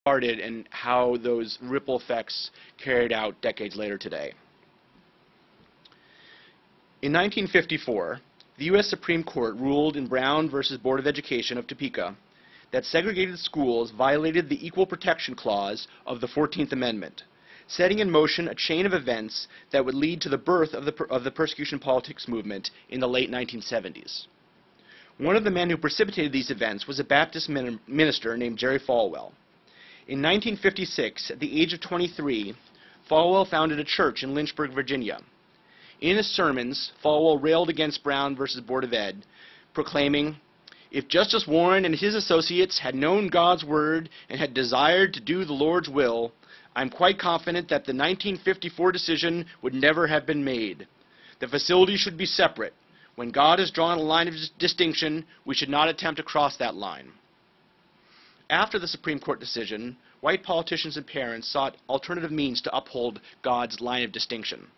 started and how those ripple effects carried out decades later today. In 1954, the U.S. Supreme Court ruled in Brown versus Board of Education of Topeka that segregated schools violated the Equal Protection Clause of the 14th Amendment, setting in motion a chain of events that would lead to the birth of the persecution politics movement in the late 1970s. One of the men who precipitated these events was a Baptist minister named Jerry Falwell. In 1956, at the age of 23, Falwell founded a church in Lynchburg, Virginia. In his sermons, Falwell railed against Brown versus Board of Ed, proclaiming, "If Justice Warren and his associates had known God's word and had desired to do the Lord's will, I'm quite confident that the 1954 decision would never have been made. The facilities should be separate. When God has drawn a line of distinction, we should not attempt to cross that line." After the Supreme Court decision, white politicians and parents sought alternative means to uphold God's line of distinction.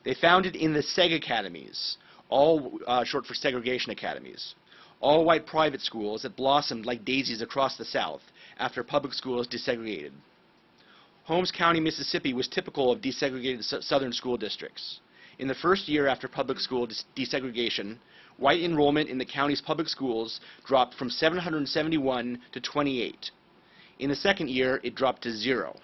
They founded in the Seg Academies, all short for segregation academies, all white private schools that blossomed like daisies across the South after public schools desegregated. Holmes County, Mississippi was typical of desegregated southern school districts. In the first year after public school desegregation, white enrollment in the county's public schools dropped from 771 to 28. In the second year, it dropped to 0.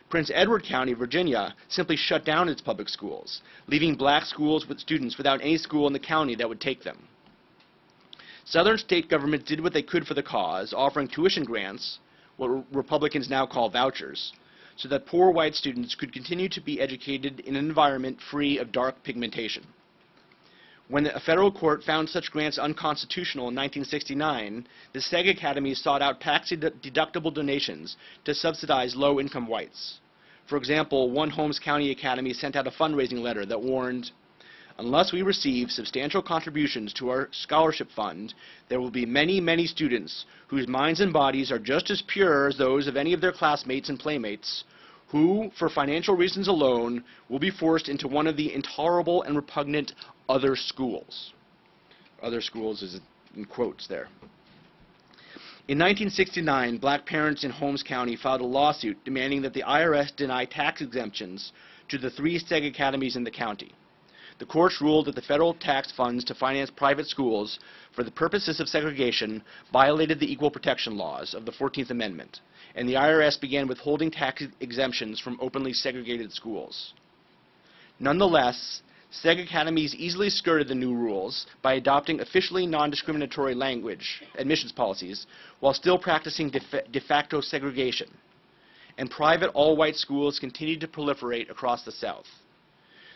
Prince Edward County, Virginia, simply shut down its public schools, leaving black schools with students without any school in the county that would take them. Southern state governments did what they could for the cause, offering tuition grants, what Republicans now call vouchers, so that poor white students could continue to be educated in an environment free of dark pigmentation. When a federal court found such grants unconstitutional in 1969, the Seg Academies sought out tax-deductible donations to subsidize low-income whites. For example, one Holmes County Academy sent out a fundraising letter that warned, "Unless we receive substantial contributions to our scholarship fund, there will be many, many students whose minds and bodies are just as pure as those of any of their classmates and playmates, who, for financial reasons alone, will be forced into one of the intolerable and repugnant other schools." Other schools is in quotes there. In 1969, black parents in Holmes County filed a lawsuit demanding that the IRS deny tax exemptions to the 3 Seg Academies in the county. The courts ruled that the federal tax funds to finance private schools for the purposes of segregation violated the equal protection laws of the 14th Amendment, and the IRS began withholding tax exemptions from openly segregated schools. Nonetheless, Seg Academies easily skirted the new rules by adopting officially non-discriminatory language, admissions policies, while still practicing de facto segregation. And private all-white schools continued to proliferate across the South.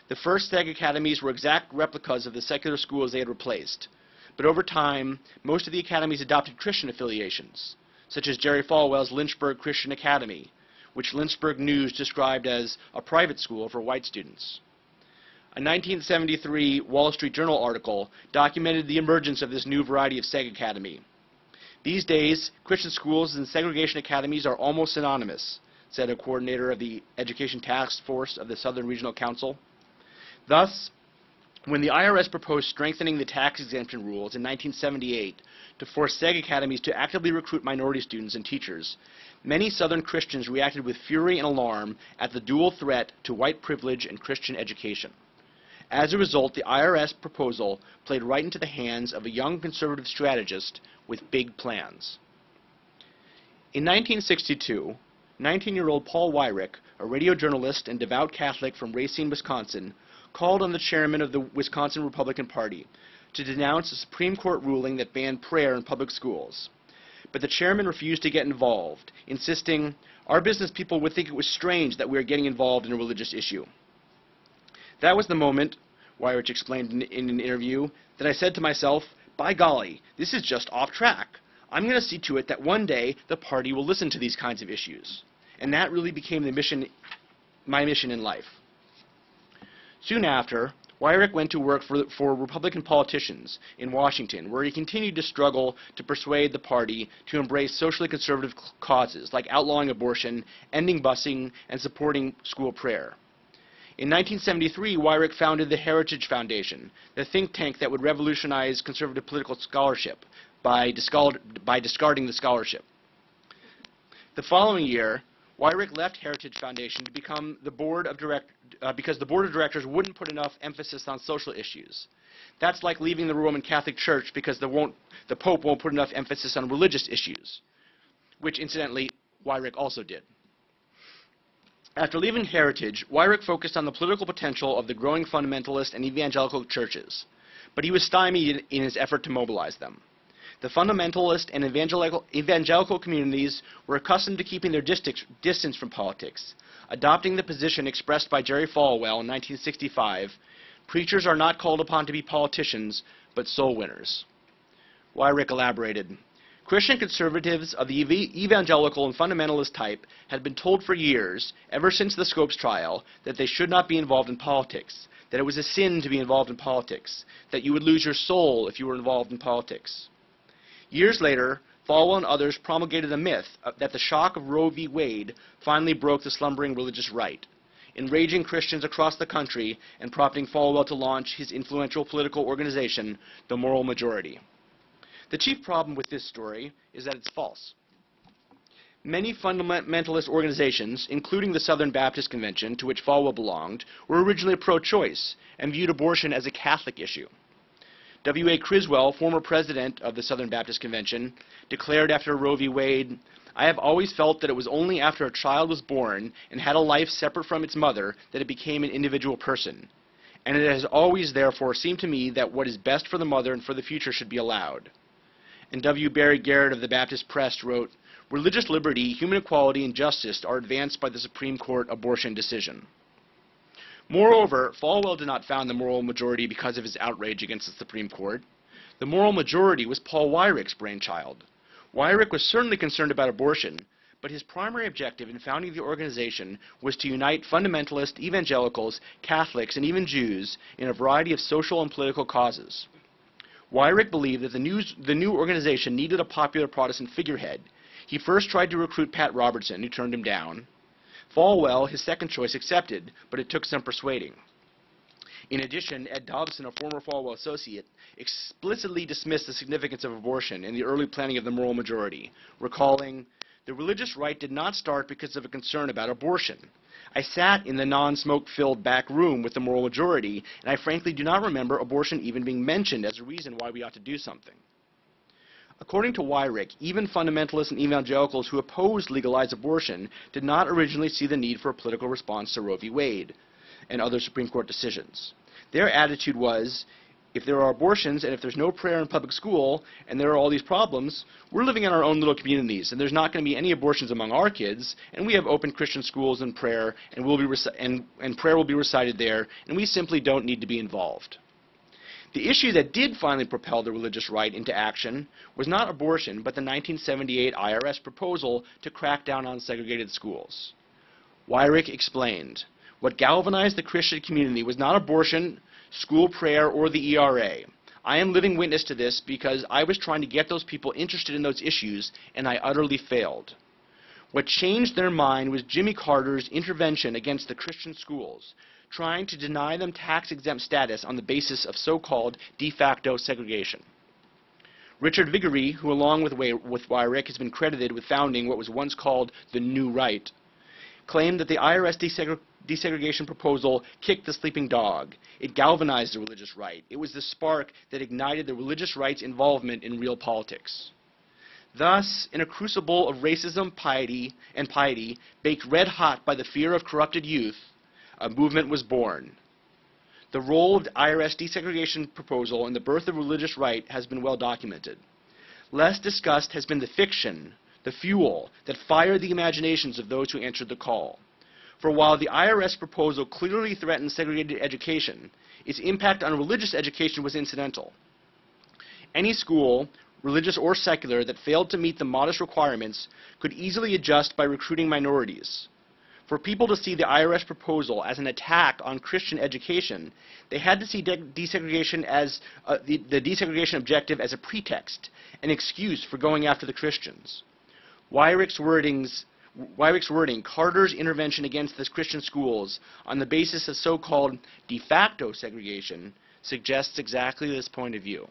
The first Seg Academies were exact replicas of the secular schools they had replaced, but over time, most of the academies adopted Christian affiliations, such as Jerry Falwell's Lynchburg Christian Academy, which Lynchburg News described as a private school for white students. A 1973 Wall Street Journal article documented the emergence of this new variety of Seg Academy. "These days, Christian schools and segregation academies are almost synonymous," said a coordinator of the Education Task Force of the Southern Regional Council. Thus, when the IRS proposed strengthening the tax exemption rules in 1978 to force Seg Academies to actively recruit minority students and teachers, many Southern Christians reacted with fury and alarm at the dual threat to white privilege and Christian education. As a result, the IRS proposal played right into the hands of a young conservative strategist with big plans. In 1962, 19-year-old Paul Wolraich, a radio journalist and devout Catholic from Racine, Wisconsin, called on the chairman of the Wisconsin Republican Party to denounce a Supreme Court ruling that banned prayer in public schools. But the chairman refused to get involved, insisting, "Our business people would think it was strange that we are getting involved in a religious issue." That was the moment, Wolraich explained in an interview, that I said to myself, "By golly, this is just off track. I'm going to see to it that one day the party will listen to these kinds of issues." And that really became my mission in life. Soon after, Wolraich went to work for Republican politicians in Washington, where he continued to struggle to persuade the party to embrace socially conservative causes like outlawing abortion, ending busing, and supporting school prayer. In 1973, Wolraich founded the Heritage Foundation, the think tank that would revolutionize conservative political scholarship by discarding the scholarship. The following year, Wolraich left Heritage Foundation to become the because the board of directors wouldn't put enough emphasis on social issues. That's like leaving the Roman Catholic Church because the Pope won't put enough emphasis on religious issues, which incidentally Wolraich also did. After leaving Heritage, Wolraich focused on the political potential of the growing fundamentalist and evangelical churches, but he was stymied in his effort to mobilize them. The fundamentalist and evangelical communities were accustomed to keeping their distance from politics, adopting the position expressed by Jerry Falwell in 1965, "Preachers are not called upon to be politicians, but soul winners." Wolraich elaborated, "Christian conservatives of the evangelical and fundamentalist type had been told for years, ever since the Scopes trial, that they should not be involved in politics, that it was a sin to be involved in politics, that you would lose your soul if you were involved in politics." Years later, Falwell and others promulgated a myth that the shock of Roe v. Wade finally broke the slumbering religious right, enraging Christians across the country and prompting Falwell to launch his influential political organization, the Moral Majority. The chief problem with this story is that it's false. Many fundamentalist organizations, including the Southern Baptist Convention, to which Falwell belonged, were originally pro-choice and viewed abortion as a Catholic issue. W.A. Criswell, former president of the Southern Baptist Convention, declared after Roe v. Wade, "I have always felt that it was only after a child was born and had a life separate from its mother that it became an individual person. And it has always therefore seemed to me that what is best for the mother and for the future should be allowed." And W. Barry Garrett of the Baptist Press wrote, "Religious liberty, human equality, and justice are advanced by the Supreme Court abortion decision." Moreover, Falwell did not found the Moral Majority because of his outrage against the Supreme Court. The Moral Majority was Paul Weirich's brainchild. Weirich was certainly concerned about abortion, but his primary objective in founding the organization was to unite fundamentalist evangelicals, Catholics, and even Jews in a variety of social and political causes. Weirich believed that the new organization needed a popular Protestant figurehead. He first tried to recruit Pat Robertson, who turned him down. Falwell, his second choice, accepted, but it took some persuading. In addition, Ed Dobson, a former Falwell associate, explicitly dismissed the significance of abortion in the early planning of the Moral Majority, recalling, "The religious right did not start because of a concern about abortion. I sat in the non-smoke-filled back room with the Moral Majority, and I frankly do not remember abortion even being mentioned as a reason why we ought to do something." According to Weirich, even fundamentalists and evangelicals who opposed legalized abortion did not originally see the need for a political response to Roe v. Wade and other Supreme Court decisions. Their attitude was, if there are abortions and if there's no prayer in public school and there are all these problems, we're living in our own little communities and there's not going to be any abortions among our kids, and we have open Christian schools and prayer, and prayer will be recited there, and we simply don't need to be involved. The issue that did finally propel the religious right into action was not abortion, but the 1978 IRS proposal to crack down on segregated schools. Weirich explained, "What galvanized the Christian community was not abortion, school prayer, or the ERA. I am living witness to this because I was trying to get those people interested in those issues, and I utterly failed. What changed their mind was Jimmy Carter's intervention against the Christian schools, trying to deny them tax-exempt status on the basis of so-called de facto segregation." Richard Viguerie, who along with Weirich has been credited with founding what was once called the New Right, claimed that the IRS desegregation proposal kicked the sleeping dog. It galvanized the religious right. It was the spark that ignited the religious right's involvement in real politics. Thus, in a crucible of racism, piety, baked red hot by the fear of corrupted youth, a movement was born. The role of the IRS desegregation proposal in the birth of religious right has been well documented. Less discussed has been the fiction, the fuel, that fired the imaginations of those who answered the call. For while the IRS proposal clearly threatened segregated education, its impact on religious education was incidental. Any school, religious or secular, that failed to meet the modest requirements could easily adjust by recruiting minorities. For people to see the IRS proposal as an attack on Christian education, they had to see desegregation as the desegregation objective as a pretext, an excuse for going after the Christians. Weirich's wording, Carter's intervention against the Christian schools on the basis of so-called de facto segregation, suggests exactly this point of view.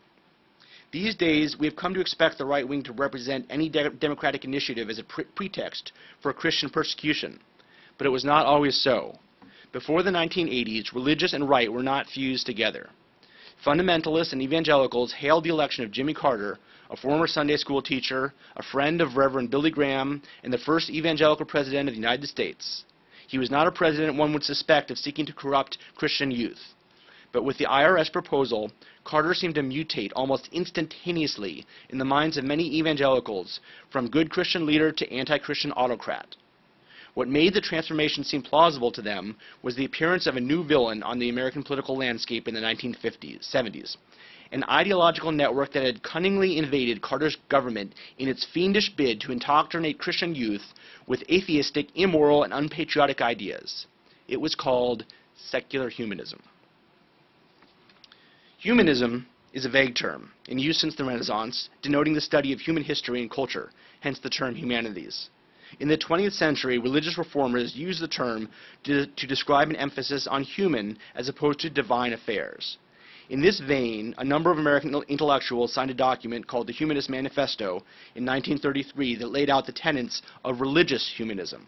These days, we have come to expect the right wing to represent any democratic initiative as a pretext for Christian persecution. But it was not always so. Before the 1980s, religious and right were not fused together. Fundamentalists and evangelicals hailed the election of Jimmy Carter, a former Sunday school teacher, a friend of Reverend Billy Graham, and the first evangelical president of the United States. He was not a president one would suspect of seeking to corrupt Christian youth. But with the IRS proposal, Carter seemed to mutate almost instantaneously in the minds of many evangelicals, from good Christian leader to anti-Christian autocrat. What made the transformation seem plausible to them was the appearance of a new villain on the American political landscape in the 1970s, an ideological network that had cunningly invaded Carter's government in its fiendish bid to indoctrinate Christian youth with atheistic, immoral, and unpatriotic ideas. It was called secular humanism. Humanism is a vague term, in use since the Renaissance, denoting the study of human history and culture, hence the term humanities. In the 20th century, religious reformers used the term to describe an emphasis on human as opposed to divine affairs. In this vein, a number of American intellectuals signed a document called the Humanist Manifesto in 1933 that laid out the tenets of religious humanism.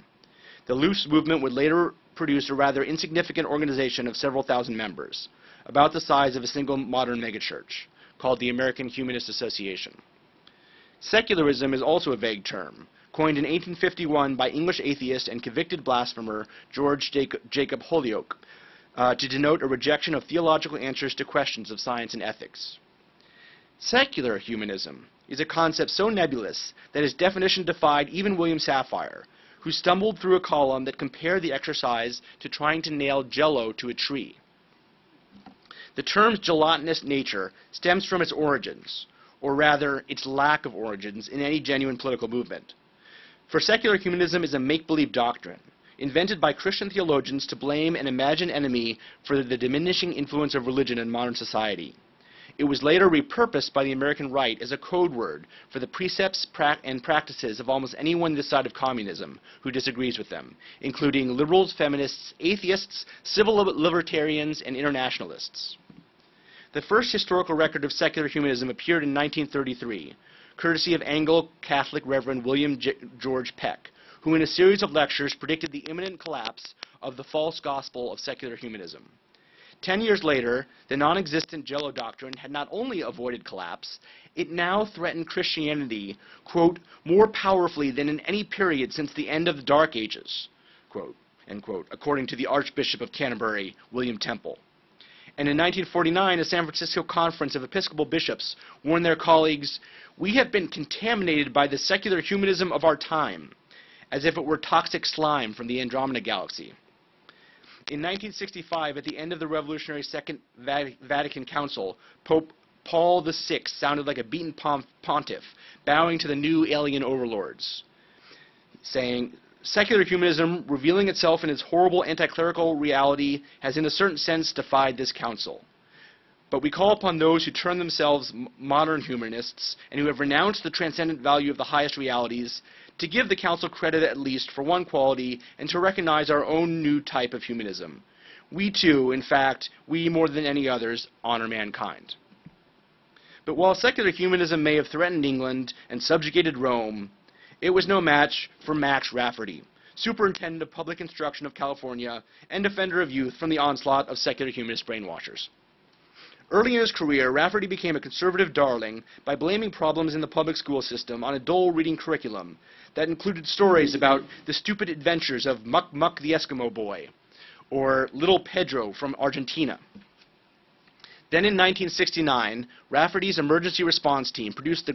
The loose movement would later produce a rather insignificant organization of several thousand members, about the size of a single modern megachurch, called the American Humanist Association. Secularism is also a vague term, coined in 1851 by English atheist and convicted blasphemer George Jacob Holyoake, to denote a rejection of theological answers to questions of science and ethics. Secular humanism is a concept so nebulous that its definition defied even William Safire, who stumbled through a column that compared the exercise to trying to nail Jell-O to a tree. The term's gelatinous nature stems from its origins, or rather, its lack of origins in any genuine political movement. For secular humanism is a make-believe doctrine, invented by Christian theologians to blame an imagined enemy for the diminishing influence of religion in modern society. It was later repurposed by the American right as a code word for the precepts and practices of almost anyone this side of communism who disagrees with them, including liberals, feminists, atheists, civil libertarians, and internationalists. The first historical record of secular humanism appeared in 1933, courtesy of Anglo-Catholic Reverend William George Peck, who in a series of lectures predicted the imminent collapse of the false gospel of secular humanism. 10 years later, the non-existent Jell-O doctrine had not only avoided collapse, it now threatened Christianity, quote, more powerfully than in any period since the end of the Dark Ages, quote, end quote, according to the Archbishop of Canterbury, William Temple. And in 1949, a San Francisco conference of Episcopal bishops warned their colleagues, "We have been contaminated by the secular humanism of our time," as if it were toxic slime from the Andromeda Galaxy. In 1965, at the end of the revolutionary Second Vatican Council, Pope Paul VI sounded like a beaten pontiff, bowing to the new alien overlords, saying, "Secular humanism, revealing itself in its horrible anti-clerical reality, has in a certain sense defied this council. But we call upon those who term themselves modern humanists and who have renounced the transcendent value of the highest realities to give the council credit at least for one quality and to recognize our own new type of humanism. We too, in fact, we more than any others, honor mankind." But while secular humanism may have threatened England and subjugated Rome, it was no match for Max Rafferty, Superintendent of Public Instruction of California and defender of youth from the onslaught of secular humanist brainwashers. Early in his career, Rafferty became a conservative darling by blaming problems in the public school system on a dull reading curriculum that included stories about the stupid adventures of Muck Muck the Eskimo Boy, or Little Pedro from Argentina. Then in 1969, Rafferty's emergency response team produced the